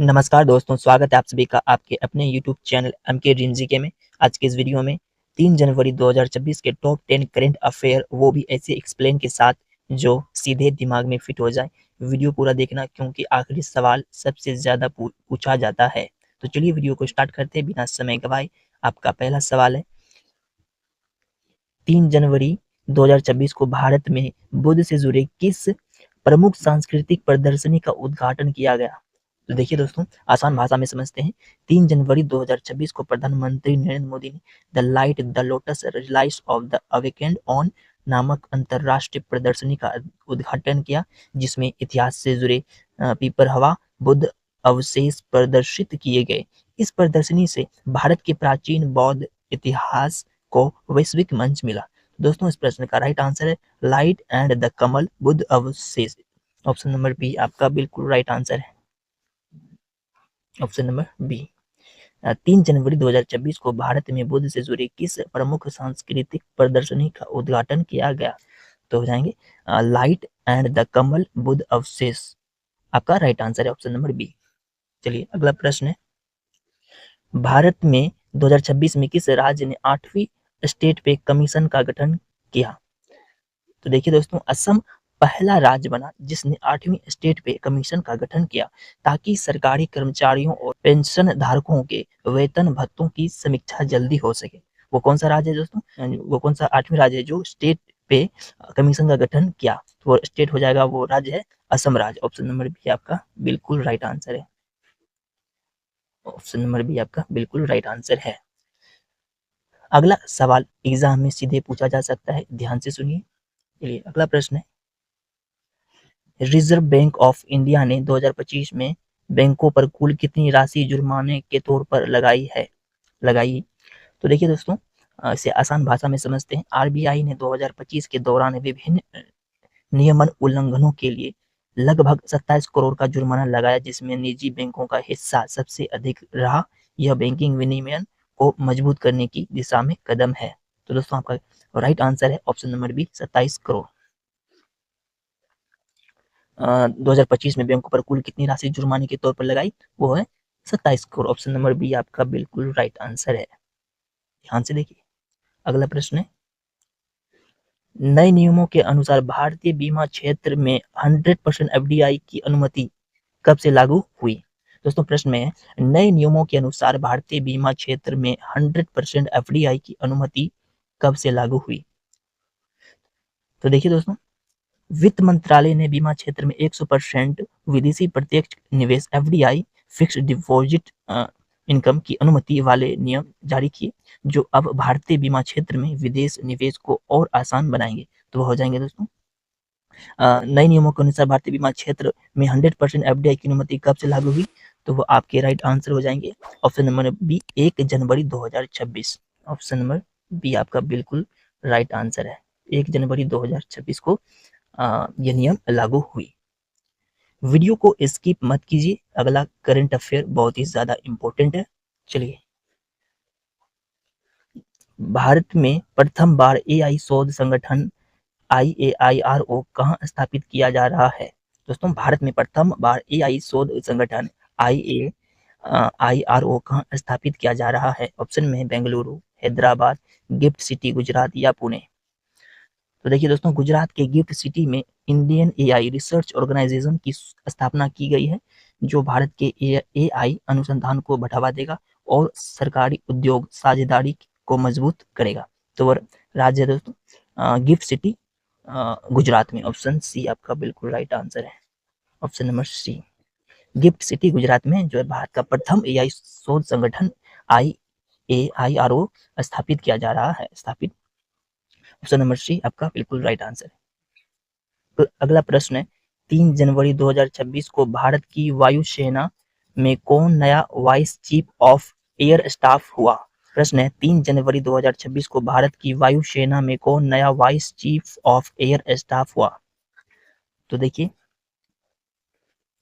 नमस्कार दोस्तों, स्वागत है आप सभी का आपके अपने YouTube channel MK Dream GK में। आज के इस वीडियो में 3 जनवरी 2026 के टॉप 10 करंट अफेयर, वो भी ऐसे एक्सप्लेन के साथ जो सीधे दिमाग में फिट हो जाए। वीडियो पूरा देखना क्योंकि आखिरी सवाल सबसे ज़्यादा पूछा जाता है। तो चलिए वीडियो को स्टार्ट करते हैं बिना समय गवाए। आपका पहला सवाल है, 3 जनवरी 2026 को भारत में बुद्ध से जुड़े किस प्रमुख सांस्कृतिक प्रदर्शनी का उद्घाटन किया गया? तो देखिए दोस्तों, आसान भाषा में समझते हैं। 3 जनवरी 2026 को प्रधानमंत्री नरेंद्र मोदी ने the light the lotus release of the awakened on नामक अंतरराष्ट्रीय प्रदर्शनी का उद्घाटन किया, जिसमें इतिहास से जुड़े पीपरहवा बुद्ध अवशेष प्रदर्शित किए गए। इस प्रदर्शनी से भारत के प्राचीन बौद्ध इतिहास को वैश्विक मंच मिला। दोस्तों, इस प्रश्न का राइट आंसर है लाइट एंड द कमल बुद्ध अवशेष। ऑप्शन नंबर बी आपका बिल्कुल राइट आंसर है। Option number B. 3 जनवरी 2026 को भारत में बुद्ध से जुड़ी किस प्रमुख सांस्कृतिक प्रदर्शनी का उद्घाटन किया गया? तो हो जाएंगे लाइट एंड द कमल बुद्ध अवशेष। आपका राइट आंसर है ऑप्शन नंबर बी। चलिए अगला प्रश्न है, भारत में 2026 में किस राज्य ने 8वीं स्टेट पे कमीशन का गठन किया? तो देखिए दोस्तों, असम पहला राज्य बना जिसने 8वीं स्टेट पे कमीशन का गठन किया, ताकि सरकारी कर्मचारियों और पेंशन धारकों के वेतन भत्तों की समीक्षा जल्दी हो सके। वो कौन सा राज्य है दोस्तों? वो कौन सा 8वीं राज्य है जो स्टेट पे कमीशन का गठन किया? तो वो स्टेट हो जाएगा, वो राज्य है असम राज्य। ऑप्शन नंबर बी आपका बिल्कुल राइट आंसर है। ऑप्शन नंबर बी आपका बिल्कुल राइट आंसर है। अगला सवाल एग्जाम में सीधे पूछा जा सकता है, ध्यान से सुनिए। चलिए अगला प्रश्न है, रिजर्व बैंक ऑफ इंडिया ने 2025 में बैंकों पर कुल कितनी राशि जुर्माने के तौर पर लगाई? तो देखिए दोस्तों, इसे आसान भाषा में समझते हैं। आरबीआई ने 2025 के दौरान विभिन्न नियमन उल्लंघनों के लिए लगभग 27 करोड़ का जुर्माना लगाया, जिसमें निजी बैंकों का हिस्सा सबसे अधिक रहा। यह बैंकिंग विनियमन को मजबूत करने की दिशा में कदम है। तो दोस्तों, आपका राइट आंसर है ऑप्शन नंबर बी, 27 करोड़। 2025 में बैंकों पर कुल कितनी राशि जुर्माने के तौर पर लगाई? वो है 27 करोड़। ऑप्शन नंबर बी आपका बिल्कुल राइट आंसर है। ध्यान से देखिए अगला प्रश्न है, नए नियमों के अनुसार भारतीय बीमा क्षेत्र में 100% एफडीआई की अनुमति कब से लागू हुई? दोस्तों, प्रश्न में है, नए नियमों के अनुसार भारतीय बीमा क्षेत्र में 100% एफडीआई की अनुमति कब से लागू हुई? तो देखिए दोस्तों, वित्त मंत्रालय ने बीमा क्षेत्र में 100% विदेशी प्रत्यक्ष निवेश एफडीआई फिक्स्ड डिपॉजिट इनकम की अनुमति वाले नियम जारी किए, जो अब भारतीय बीमा क्षेत्र में विदेश निवेश को और आसान बनाएंगे। तो वो हो जाएंगे दोस्तों, नए नियमों के अनुसार भारतीय बीमा क्षेत्र में 100% एफडीआई की अनुमति कब से लागू हुई? तो वो आपके राइट आंसर हो जाएंगे ऑप्शन नंबर बी, 1 जनवरी 2026। ऑप्शन नंबर बी आपका बिल्कुल राइट आंसर है। 1 जनवरी 2026 को ये नियम लागू हुई। वीडियो को स्किप मत कीजिए, अगला करंट अफेयर बहुत ही ज्यादा इंपॉर्टेंट है। चलिए, भारत में प्रथम बार एआई शोध संगठन IAIRO कहाँ स्थापित किया जा रहा है? दोस्तों, भारत में प्रथम बार एआई शोध संगठन IAIRO कहाँ स्थापित किया जा रहा है? ऑप्शन में बेंगलुरु, हैदराबाद, गिफ्ट सिटी गुजरात या पुणे। तो देखिए दोस्तों, गुजरात के गिफ्ट सिटी में इंडियन एआई रिसर्च ऑर्गेनाइजेशन की स्थापना की गई है, जो भारत के एआई अनुसंधान को बढ़ावा देगा और सरकारी उद्योग साझेदारी को मजबूत करेगा। तो वह राज्य है दोस्तों गिफ्ट सिटी गुजरात में। ऑप्शन सी आपका बिल्कुल राइट आंसर है। Option number C, GIFT City Gujarat में जो है भारत का प्रथम एआई शोध संगठन IAIRO स्थापित किया जा रहा है। ऑप्शन नंबर सी आपका बिल्कुल राइट आंसर है। तो अगला प्रश्न है, 3 जनवरी 2026 को भारत की वायुसेना में कौन नया vice chief of air staff हुआ? प्रश्न है, 3 जनवरी 2026 को भारत की वायुसेना में कौन नया vice chief of air staff हुआ? तो देखिए,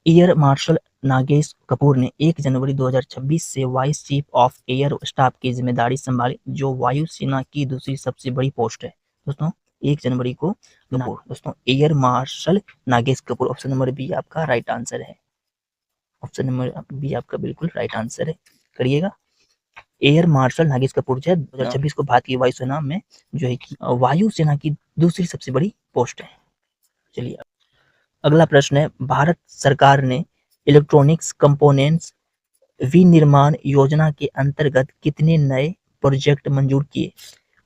एयर मार्शल नागेश कपूर ने 1 जनवरी 2026 से vice chief of air staff की जिम्मेदारी संभाली, जो वायुसेना की दूसरी सबसे बड़ी पोस्ट है। दोस्तों, 1 जनवरी को दोस्तों air marshal Nagesh Kapoor. Option number B आपका राइट आंसर है। ऑप्शन नंबर बी आपका बिल्कुल राइट आंसर है, करिएगा। एयर मार्शल नागेश कपूर जो है 2026 को भारतीय वायुसेना में जो है कि वायुसेना की दूसरी सबसे बड़ी पोस्ट है। चलिए अगला प्रश्न है, भारत सरकार ने इलेक्ट्रॉनिक्स कंपोनेंट्स विनिर्माण योजना के अंतर्गत कितने नए प्रोजेक्ट मंजूर किए?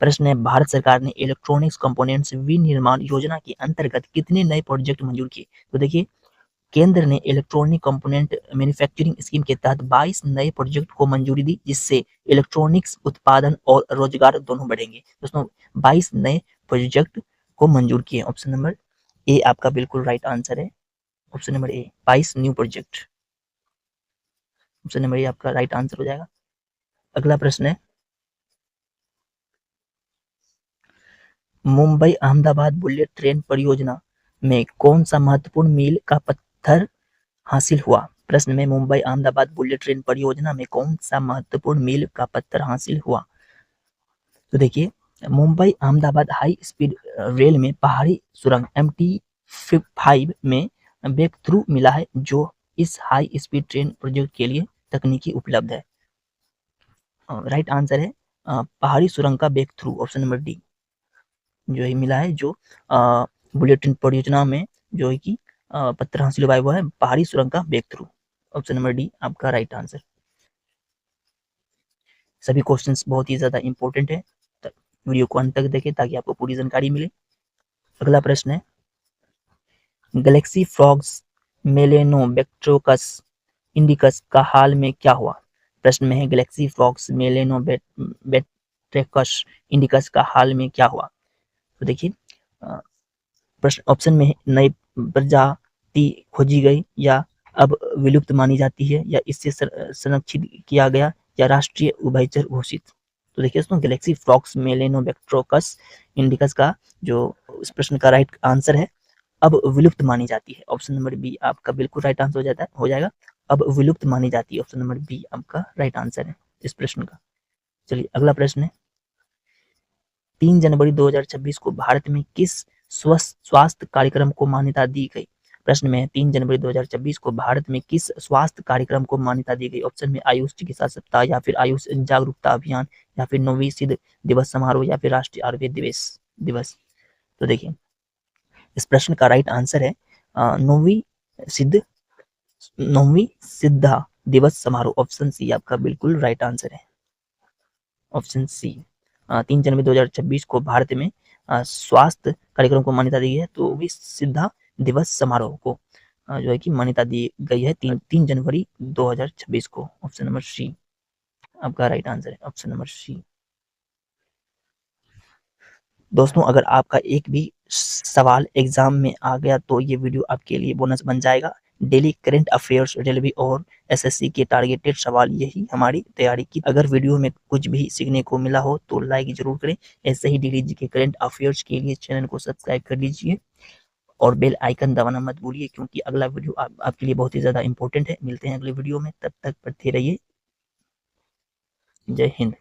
प्रश्न है, भारत सरकार ने इलेक्ट्रॉनिक्स कंपोनेंट्स विनिर्माण योजना के अंतर्गत कितने नए प्रोजेक्ट मंजूर किए? तो देखिए, केंद्र ने इलेक्ट्रॉनिक कंपोनेंट मैन्युफैक्चरिंग स्कीम के तहत 22 नए प्रोजेक्ट को मंजूरी दी, जिससे इलेक्ट्रॉनिक्स उत्पादन और रोजगार दोनों बढ़ेंगे। दोस्तों 22 नए प्रोजेक्ट को मंजूर किए। ऑप्शन नंबर ए आपका बिल्कुल राइट आंसर है। Option number A 22 new project. Option number A आपका राइट आंसर हो जाएगा। अगला प्रश्न है, मुंबई अहमदाबाद बुलेट ट्रेन परियोजना में कौन सा महत्वपूर्ण मील का पत्थर हासिल हुआ? प्रश्न में, मुंबई अहमदाबाद बुलेट ट्रेन परियोजना में कौन सा महत्वपूर्ण मील का पत्थर हासिल हुआ? तो देखिए, Mumbai Ahmedabad high speed rail में पहाड़ी सुरंग MT5 में ब्रेक थ्रू मिला है, जो इस हाई स्पीड ट्रेन प्रोजेक्ट के लिए तकनीकी उपलब्ध है। राइट आंसर है पहाड़ी सुरंग का breakthrough, option number D जो है मिला है, जो बुलेट ट्रेन परियोजना में जो है कि पत्थर हासिल हुआ है वो है पहाड़ी सुरंग का breakthrough. Option number D आपका राइट आंसर। सभी क्वेश्चंस बहुत ही ज्यादा इंपॉर्टेंट है, तो वीडियो को अंत तक देखें ताकि आपको पूरी जानकारी मिले। अगला प्रश्न है, गैलेक्सी फ्रॉग्स मेलेनोबैक्ट्रोकस इंडिकस का हाल में क्या हुआ? प्रश्न में है, गैलेक्सी फ्रॉग्स मेलेनोबैक्ट्रोकस इंडिकस का हाल में क्या हुआ? तो देखिए, प्रश्न ऑप्शन में है, नई प्रजाति खोजी गई, या अब विलुप्त मानी जाती है, या इससे संरक्षित किया गया, या राष्ट्रीय उभयचर घोषित। तो देखिए दोस्तों, गैलेक्सी फ्रॉक्स मेलेनोबैक्ट्रोकस इंडिकस का जो इस प्रश्न का राइट आंसर है, अब विलुप्त मानी जाती है। ऑप्शन नंबर बी आपका बिल्कुल राइट आंसर हो जाएगा। अब विलुप्त मानी जाती है, ऑप्शन नंबर बी आपका राइट आंसर है इस प्रश्न का। चलिए अगला प्रश्न है, 3 जनवरी 2026 को भारत में किस स्वास्थ्य कार्यक्रम को मान्यता दी गई? प्रश्न में है, 3 जनवरी 2026 को भारत में किस स्वास्थ्य कार्यक्रम को मान्यता दी गई? ऑप्शन में आयुष चिकित्सा सप्ताह, या फिर आयुष जागरूकता अभियान, या फिर 9वीं सिद्ध दिवस समारोह, या फिर राष्ट्रीय आयुर्वेद दिवस। तो देखिए, इस प्रश्न का राइट आंसर है 9वीं सिद्धा दिवस समारोह। ऑप्शन सी आपका बिल्कुल राइट आंसर है। ऑप्शन सी 3 जनवरी 2026 को भारत में स्वास्थ्य कार्यक्रम को मान्यता दी गई है, तो भी सिद्धा दिवस समारोह को जो है कि मान्यता दी गई है 3 जनवरी 2026 को। ऑप्शन नंबर सी आपका राइट आंसर है, ऑप्शन नंबर सी। दोस्तों अगर आपका एक भी सवाल एग्जाम में आ गया तो ये वीडियो आपके लिए बोनस बन जाएगा। डेली करंट अफेयर्स, रेलवे और एसएससी के टारगेटेड सवाल, यही हमारी तैयारी की। अगर वीडियो में कुछ भी सीखने को मिला हो तो लाइक जरूर करें। ऐसे ही डेली के करंट अफेयर्स के लिए चैनल को सब्सक्राइब कर लीजिए और बेल आइकन दबाना मत भूलिए, क्योंकि अगला वीडियो आपके लिए बहुत ही ज्यादा इंपॉर्टेंट है। मिलते हैं अगले वीडियो में, तब तक पढ़ते रहिए। जय हिंद।